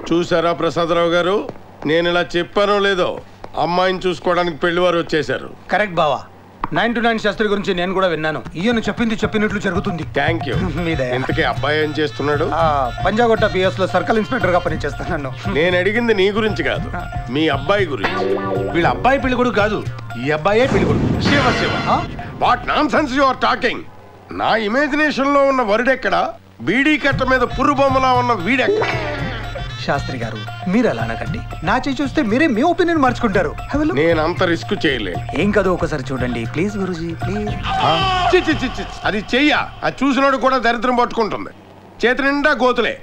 చూసారా ప్రసాదరావు గారు, నేను ఇలా చెప్పానో లేదో అమ్మాయిని చూసుకోవడానికి పెళ్లివారు వచ్చేసారు. కరెక్ట్ బావా. 9 to 9 శాస్త్రి గురించి నేను కూడా విన్నాను. ఈయన చెప్పినట్లు జరుగుతుంది. Thank you. ఇంతకీ అబ్బాయి ఏం చేస్తున్నాడు? పంజాగుట్ట పిఎస్ లో సర్కిల్ ఇన్స్పెక్టర్ గా పనిచేస్తున్నాను. నేను అడిగింది నీ గురించి కాదు, మీ అబ్బాయి గురించి. వీళ్ళ అబ్బాయి పెళ్ళికొడుకు కాదు, ఈ అబ్బాయే పెళ్ళికొడుకు. Shiva Shiva, what nonsense you are talking? నా ఇమాజినేషన్ లో ఉన్న వరుడెక్కడ, బీడీ కట్ట మీద పుర్రు బొమ్మలా ఉన్న వీడెక్కడ? శాస్త్రి గారు మీరు అలా అనకండి. నా చేయి చూస్తే మీరే మీ ఒపీనియన్ మార్చుకుంటారు. నేను అంత రిస్క్ చేయలేను. ఏం కాదు, ఒకసారి చూడండి ప్లీజ్ గురూజీ ప్లీజ్. అది చెయ్య, అది చూసినోడు కూడా దరిద్రం పట్టుకుంటుంది. చేతి నిండా గోతులే.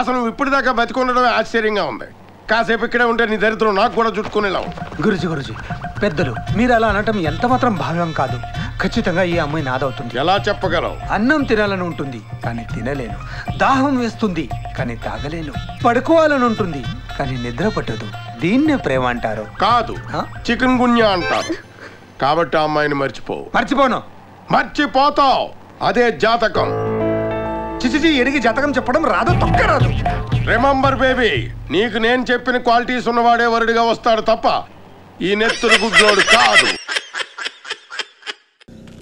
అసలు నువ్వు ఇప్పటిదాకా బతికొండడమే ఆశ్చర్యంగా ఉంది. కాసేపు ఇక్కడే ఉంటే నీ దరిద్రం నాకు కూడా చుట్టుకునేలా. గురూజీ పెద్దలు మీరు అలా అనటం ఎంత మాత్రం భావ్యం కాదు. ఖచ్చితంగా ఈ అమ్మాయి నాదవుతుంది. ఎలా చెప్పగలవు? అన్నం తినాలని ఉంటుంది కానీ తినలేను, దాహం వేస్తుంది కానీ తాగలేను, పడుకోవాలని ఉంటుంది కానీ నిద్ర పట్టదు. దీన్నే ప్రేమ అంటారు. కాదు, చికెన్ గున్యా అంటారు. కాబట్టి ఆ అమ్మాయిని మర్చిపోను. మర్చిపోతావు, అదే జాతకం. చిచిచి ఎడిగి జాతకం చెప్పడం రాదు, తొక్క రాదు. రిమెంబర్ బేబీ, నీకు నేను చెప్పిన క్వాలిటీస్ ఉన్నవాడే వరుడిగా వస్తాడు తప్ప ఈ నెత్తురు గుడ్లోడు కాదు.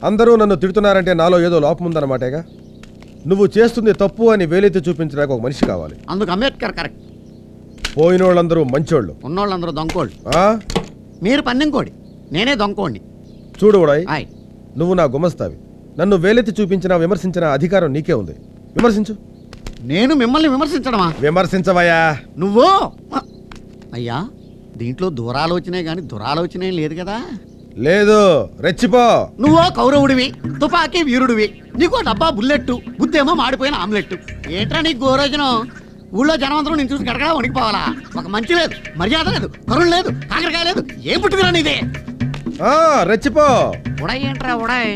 అందరూ నన్ను తిడుతున్నారంటే నాలో ఏదో లోపం ఉందన్నమాటేగా. నువ్వు చేస్తుంది తప్పు అని వేలెత్తి చూపించడానికి ఒక మనిషి కావాలి. అందుకు అంబేద్కర్ కరెక్ట్. పోయినోళ్ళందరూ మంచోళ్ళు, ఉన్నోళ్ళందరూ దొంకోళ్ళు. మీరు పన్నెంకోడి, నేనే దొంకోండి. చూడు ఉడాయ్, నువ్వు నా గుమస్తావి. నన్ను వేలెత్తి చూపించినా విమర్శించిన అధికారం నీకే ఉంది. విమర్శించు. నేను మిమ్మల్ని విమర్శించడమా? విమర్శించవయ్యా. నువ్వు అయ్యా దీంట్లో దూరాలోచనే గాని దురాలోచనే లేదు కదా. లేదు, రెచ్చిపో. నువ్వో కౌరవుడివి, తుపాకీ వీరుడివి, నీకో డబ్బా బుల్లెట్టు, బుద్ధేమో మాడిపోయిన ఆమ్లెట్టు. ఏంట్రా నీకు గోరోజనం? ఊళ్ళో జనమంతరం నేను చూసి గడగడా వణికిపోవాలా? ఒక మంచి లేదు, మర్యాద లేదు, కరుణ లేదు, కాకరకాయ లేదు, ఏం పుట్టుకురా నీదే? రెచ్చిపో. ఉడాయ్ ఏంట్రా ఉడాయ్?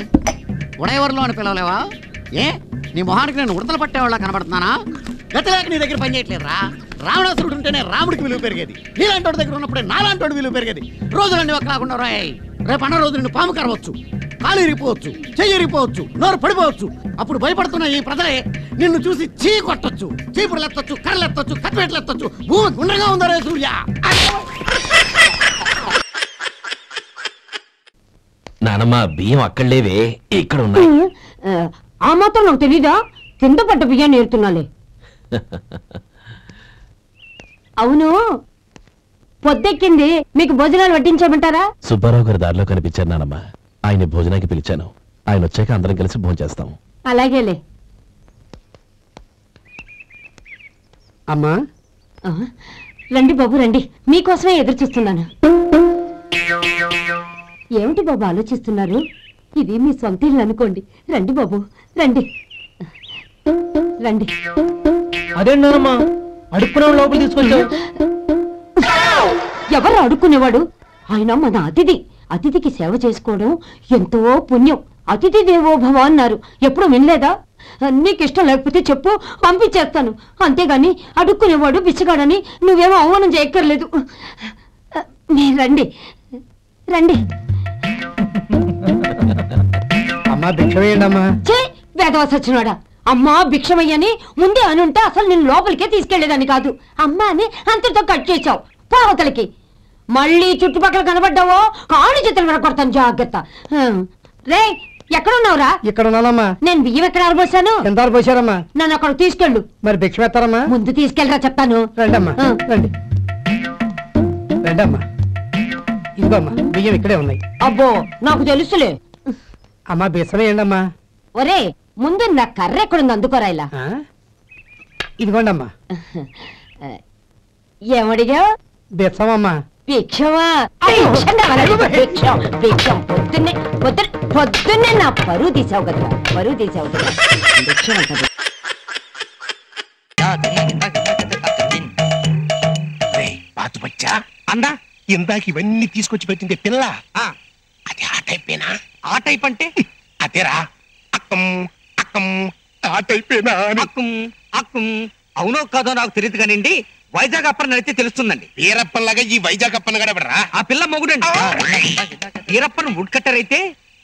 ఉడాయవరిలో అని పిలవలేవా? ఏ నీ మొహానికి నేను ఉడతలు పట్టేవాళ్ళ కనబడుతున్నానా? గతలేక నీ దగ్గర పని చేయట్లేదురా. రావణాసురుడు ఉంటేనే రాముడికి విలువ పెరిగేది, నీలాంటి దగ్గర ఉన్నప్పుడే నాలాంటి విలువ పెరిగేది. రోజులన్నీ ఒక కాకుండా రాయ్. రేపు అన్న రోజు నిన్ను పాము కరవచ్చు, కాలు ఇరిగిపోవచ్చు, చెయ్యి ఇరిగిపోవచ్చు, నోరు పడిపోవచ్చు. అప్పుడు భయపడుతున్న ఈ ప్రజలే నిన్ను చూసి చీ కొట్టొచ్చు, చీపురులు ఎత్తొచ్చు, కర్రలు ఎత్తొచ్చు, కత్తిపేటలు ఎత్తొచ్చు. భూమి గుండ్రంగా ఉందా రే సూర్య? నానమ్మ బియ్యం అక్కడ లేవే, ఇక్కడ ఉన్నాయి. ఆ మాత్రం నాకు తెలీదా? కింద పడ్డ బియ్యాన్ని ఏరుతున్నాలే. అవును, పొద్దెక్కింది, మీకు భోజనాలు వడ్డించమంటారా? సుబ్బారావు గారి దారిలో కనిపించారు నానమ్మ. ఆయన భోజనానికి పిలిచాను. ఆయన వచ్చాక అందరం కలిసి భోజనం చేస్తాం. అలాగేలే. అమ్మా రండి బాబు రండి, మీకోసమే ఎదురు చూస్తున్నాను. ఏమిటి బాబు ఆలోచిస్తున్నారు? ఇది మీ సొంత ఇల్లు అనుకోండి. రండి బాబు రండి రండి. అదేంటమ్మా అడుక్కునే లోపల తీసుకొచ్చావు? ఎవరు అడుక్కునేవాడు? ఆయన మన అతిథి. అతిథికి సేవ చేసుకోవడం ఎంతో పుణ్యం. అతిథి దేవో భవ అన్నారు, ఎప్పుడు వినలేదా? నీకు ఇష్టం లేకపోతే చెప్పు, పంపించేస్తాను. అంతేగాని అడుక్కునేవాడు బిచ్చగాడని నువ్వేమో అవమానం చేయక్కర్లేదు. మీరు రండి రండి. అమ్మా భిక్షమేయండమ్మా. చే వేదవ సచ్చినాడా, అమ్మా భిక్షమయ్యని ముందే అనుంటే అసలు నేను లోపలికే తీసుకెళ్లేదని కాదు. అమ్మా అని అంతటితో కట్ చేసావు. పావతలకి మళ్ళీ చుట్టుపక్కల కనబడ్డావో కాళ్ళు చేతులు వినకొడతాను, జాగ్రత్త. రే ఎక్కడున్నావురా? ఇక్కడ ఉన్నానమ్మా. నేను బియ్యం ఎక్కడ ఆరబోసాను? ఎంత ఆరబోసారమ్మా? నన్ను అక్కడ తీసుకెళ్ళు. మరి భిక్ష పెడతారమ్మా? ముందు తీసుకెళ్ళరా చెప్తాను. రండమ్మా రండి రండమ్మా. ఇదిగోమ్మా బియ్యం ఇక్కడే ఉన్నాయి. అబ్బో నాకు తెలుసులే. అమ్మా బిసమేయండి అమ్మా. ఒరే ముందు నా కర్ర ఎక్కడుంది, అందుకోరా. ఇలా ఇదిగోండమ్మా. ఏమడిగా? బిసమమ్మా. భిక్షమా? భిక్షం భిక్షం. పొద్దున్నే పొద్దున్నే నా పరువు తీసావు కదా, పరువు తీసావు కదా. భిక్షం అంటది. అందా ఇందాక ఇవన్నీ తీసుకొచ్చి పెట్టింది పిల్ల. అది ఆ టైపేనా? ఆ టైప్ అంటే అదేరా, అక్కం అక్కం ఆ టైపేనా? అక్కం అక్కం అవునో కాదో నాకు తెలియదు కానివ్వండి. వైజాగ్ అప్పన్న అయితే తెలుస్తుందండి. వీరప్పన్లాగా ఈ వైజాగ్ అప్పన్న గడబడరా? ఆ పిల్ల మొగుడండి. వీరప్పన్ వుడ్ కట్టర్ అయితే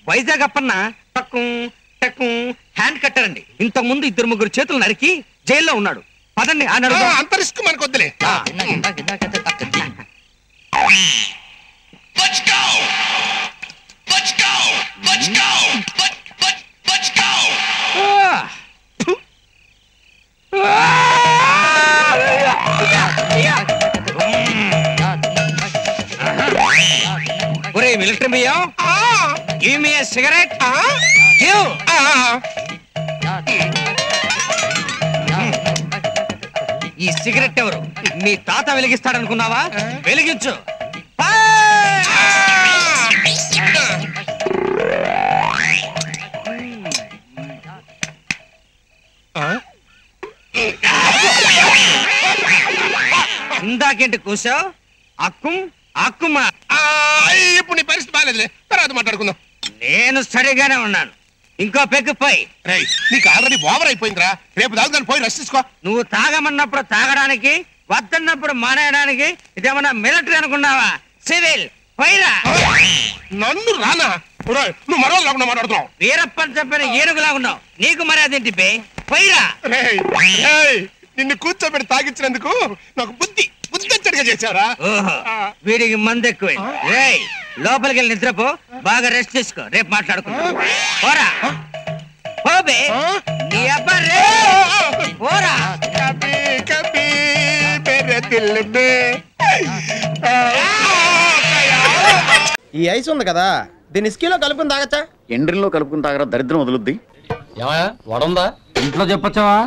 వైజాగ్ అప్పన్న టక్కుం టక్కుం హ్యాండ్ కట్టర్ అండి. ఇంతకు ముందు 2-3 చేతులు నరికి జైల్లో ఉన్నాడు. పదండి అంత రిస్క్ మనకు వద్దులే. మిలిటరీ బియ్యం గివ్ మీ ఎ సిగరెట్. ఈ సిగరెట్ ఎవరు? మీ తాత వెలిగిస్తాడనుకున్నావా? వెలిగించు. ఇందాకేంటి కూసావు? అక్కుం అక్కుమా. ఇప్పుడు నీ పరిస్థితి బాగాలేదులే, తర్వాత మాట్లాడుకుందాం. నేను సరిగానే ఉన్నాను. ఇంకో పెగ్గు పోయి. నీకు ఆల్రెడీ ఓవర్ అయిపోయిందిరా. రేపు తాగుదాన్ని పోయి రెస్ట్ తీసుకో. నువ్వు తాగమన్నప్పుడు తాగడానికి, వద్దన్నప్పుడు మానేయడానికి ఇదేమన్నా మిలిటరీ అనుకున్నావా? సివిల్ పోయిరా. నన్ను రానా? నువ్వు మరో లేకుండా మాట్లాడుతున్నావు. వీరప్పని చెప్పిన ఏనుగులా ఉన్నావు. నీకు మర్యాద ఏంటి బే? పోయిరా. నిన్ను కూర్చోబెట్టి తాగించినందుకు నాకు బుద్ధి బుద్ధిగా చేశారా? వీడికి మంది ఎక్కువ. లోపలికి వెళ్ళి నిద్రపో, బాగా రెస్ట్ తీసుకో. రేపు మాట్లాడుకుంటా. పోరా పోబే. నీ అబ్బా రే పోరా. ఈ ఐస్ ఉంది కదా, దీన్ని స్కీలో కలుపుకుని తాగచ్చా? ఎండ్రిలో కలుపుకుని తాగరా, దరిద్రం వదులుద్ది. వడుందా? ఇంట్లో చెప్పొచ్చావా?